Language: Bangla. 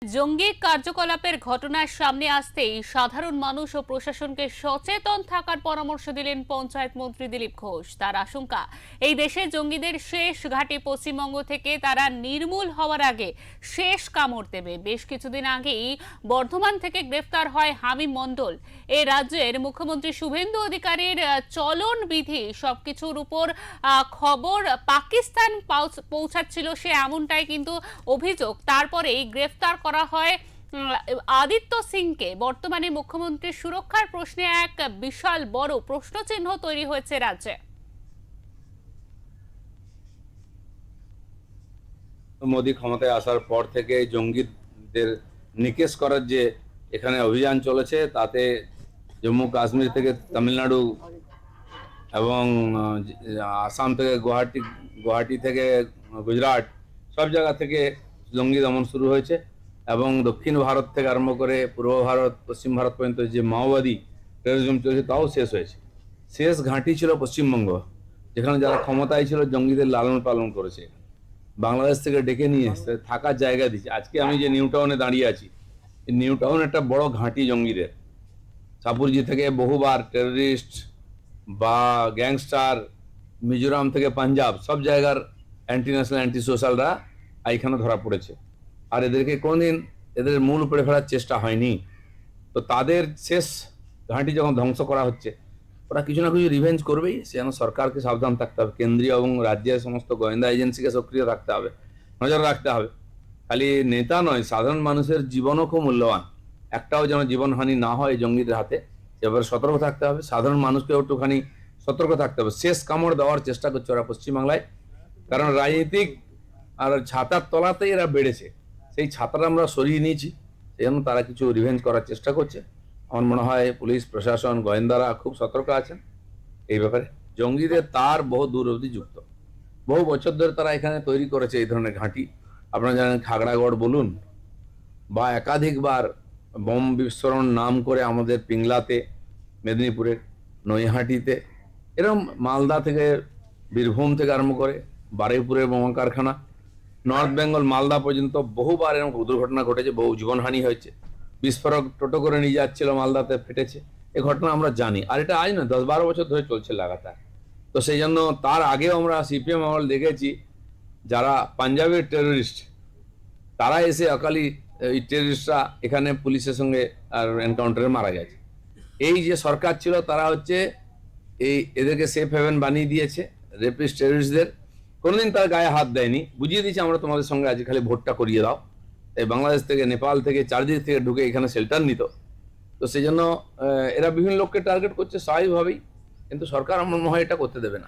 জঙ্গি কার্যকলাপের ঘটনার সামনে আসতেই সাধারণ মানুষ ও প্রশাসনকে সচেতন থাকার পরামর্শ দিলেন পঞ্চায়েত মন্ত্রী দিলীপ ঘোষ। তার আশঙ্কা, এই দেশে জঙ্গিদের শেষ ঘাঁটি পশ্চিমবঙ্গ থেকে তারা নির্মূল হওয়ার আগে শেষ কামড় দেবে। বেশ কিছুদিন আগেই বর্ধমান থেকে গ্রেফতার হয় হামিম মণ্ডল। এই রাজ্যের মুখ্যমন্ত্রী শুভেন্দু অধিকারীর চলন বিধি সবকিছুর উপর খবর পাকিস্তান পৌঁছাচ্ছিল, সে এমনটাই কিন্তু অভিযোগ। তারপরেই গ্রেফতার করা হয় আদিত্য সিংকে। বর্তমানে মুখ্যমন্ত্রীর সুরক্ষার প্রশ্নে এক বিশাল বড় প্রশ্নচিহ্ন তৈরি হয়েছে রাজ্যে। মোদী ক্ষমতায় আসার পর থেকে জঙ্গিদের নিকেশ করার যে এখানে অভিযান চলেছে, তাতে জম্মু কাশ্মীর থেকে তামিলনাড়ু এবং আসাম থেকে গুয়াহাটি থেকে গুজরাট, সব জায়গা থেকে জঙ্গি দমন শুরু হয়েছে। এবং দক্ষিণ ভারত থেকে আরম্ভ করে পূর্ব ভারত, পশ্চিম ভারত পর্যন্ত যে মাওবাদী টেরোরিজম চলেছে, তাও শেষ হয়েছে। শেষ ঘাঁটি ছিল পশ্চিমবঙ্গ, যেখানে যারা ক্ষমতায় ছিল জঙ্গিদের লালন পালন করেছে। বাংলাদেশ থেকে ডেকে নিয়ে এসে থাকার জায়গা দিচ্ছে। আজকে আমি যে নিউ টাউনে দাঁড়িয়ে আছি, নিউ টাউন একটা বড় ঘাঁটি জঙ্গিদের। সাপুরজি থেকে বহুবার টেররিস্ট বা গ্যাংস্টার, মিজোরাম থেকে পাঞ্জাব, সব জায়গার অ্যান্টি ন্যাশনাল অ্যান্টি সোশ্যালরা এখানে ধরা পড়েছে। আর এদেরকে কোনোদিন এদের মূল উপরে ফেলার চেষ্টা হয়নি। তো তাদের শেষ ঘাঁটি যখন ধ্বংস করা হচ্ছে, ওরা কিছু না কিছু রিভেঞ্জ করবেই। সেজন্য সরকারকে সাবধান থাকতে হবে, কেন্দ্রীয় এবং রাজ্যের সমস্ত গোয়েন্দা এজেন্সিকে সক্রিয় রাখতে হবে, নজর রাখতে হবে। খালি নেতা নয়, সাধারণ মানুষের জীবনও খুব মূল্যবান। একটাও যেন জীবনহানি না হয় জঙ্গিদের হাতে, এবার সতর্ক থাকতে হবে। সাধারণ মানুষকে একটুখানি সতর্ক থাকতে হবে। শেষ কামড় দেওয়ার চেষ্টা করছে ওরা পশ্চিমবাংলায়, কারণ রাজনীতিক আর ছাতার তলাতেই এরা বেড়েছে। সেই ছাতাটা আমরা সরিয়ে নিয়েছি, সেই জন্য তারা কিছু রিভেঞ্জ করার চেষ্টা করছে। আমার মনে হয় পুলিশ প্রশাসন, গোয়েন্দারা খুব সতর্ক আছেন এই ব্যাপারে। জঙ্গিদের তার বহু দূর অবধি যুক্ত, বহু বছর ধরে তারা এখানে তৈরি করেছে এই ধরনের ঘাঁটি। আপনারা জানেন, খাগড়াগড় বলুন বা একাধিকবার বোম বিস্ফোরণ নাম করে আমাদের পিংলাতে, মেদিনীপুরের নৈহাটিতে, এরকম মালদা থেকে, বীরভূম থেকে আরম্ভ করে বারুইপুরের বোমা কারখানা, নর্থ বেঙ্গল মালদা পর্যন্ত বহুবার এরকম দুর্ঘটনা ঘটেছে, বহু জীবনহানি হয়েছে। বিস্ফোরক টোটো করে নিয়ে যাচ্ছিল, মালদাতে ফেটেছে। এই ঘটনা আমরা জানি। আর এটা আজ না, 10-12 বছর ধরে চলছে লাগাতার। তো সেই জন্য তার আগেও আমরা সিপিএম আমল দেখেছি, যারা পাঞ্জাবের টেররিস্ট, তারা এসে অকালি এই টেররিস্টরা এখানে পুলিশের সঙ্গে আর এনকাউন্টারে মারা গেছে। এই যে সরকার ছিল, তারা হচ্ছে এদেরকে সেফ হেভেন বানিয়ে দিয়েছে রেপিস্ট টেররিস্টদের। কোনোদিন তার গায়ে হাত দেয়নি, বুঝিয়ে দিয়েছে আমরা তোমাদের সঙ্গে আজ খালি ভোটটা করিয়ে দাও। এই বাংলাদেশ থেকে, নেপাল থেকে, চারদিক থেকে ঢুকে এখানে শেল্টার নিত। তো সেই জন্য এরা বিভিন্ন লোককে টার্গেট করছে স্বাভাবিকভাবেই, কিন্তু সরকার আমার মনে হয় এটা করতে দেবে না।